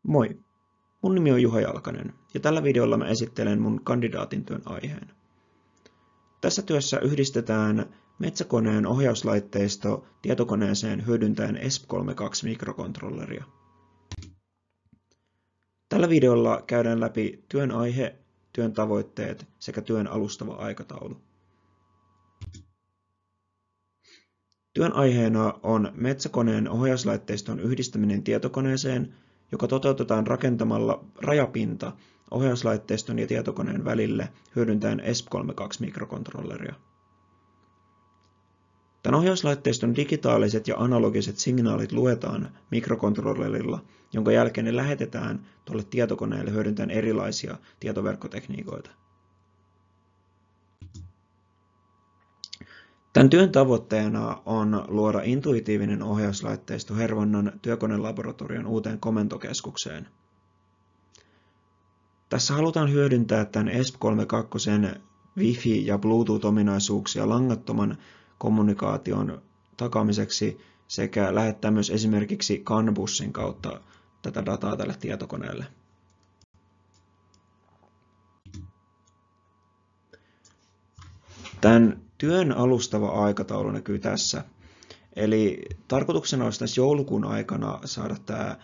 Moi, mun nimi on Juha Jalkanen ja tällä videolla mä esittelen mun kandidaatin työn aiheen. Tässä työssä yhdistetään metsäkoneen ohjauslaitteisto tietokoneeseen hyödyntäen ESP32-mikrokontrolleria. Tällä videolla käydään läpi työn aihe, työn tavoitteet sekä työn alustava aikataulu. Työn aiheena on metsäkoneen ohjauslaitteiston yhdistäminen tietokoneeseen, joka toteutetaan rakentamalla rajapinta ohjauslaitteiston ja tietokoneen välille hyödyntäen ESP32-mikrokontrolleria. Tämän ohjauslaitteiston digitaaliset ja analogiset signaalit luetaan mikrokontrollerilla, jonka jälkeen ne lähetetään tuolle tietokoneelle hyödyntäen erilaisia tietoverkkotekniikoita. Tämän työn tavoitteena on luoda intuitiivinen ohjauslaitteisto Hervannan työkonelaboratorion uuteen komentokeskukseen. Tässä halutaan hyödyntää tämän ESP32 Wi-Fi- ja Bluetooth-ominaisuuksia langattoman kommunikaation takaamiseksi sekä lähettää myös esimerkiksi CAN-bussin kautta tätä dataa tälle tietokoneelle. Tämän työn alustava aikataulu näkyy tässä. Eli tarkoituksena olisi tässä joulukuun aikana saada tämä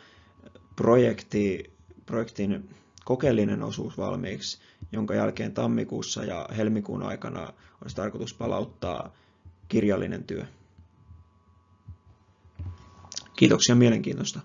projektin kokeellinen osuus valmiiksi, jonka jälkeen tammikuussa ja helmikuun aikana olisi tarkoitus palauttaa kirjallinen työ. Kiitoksia mielenkiintoista.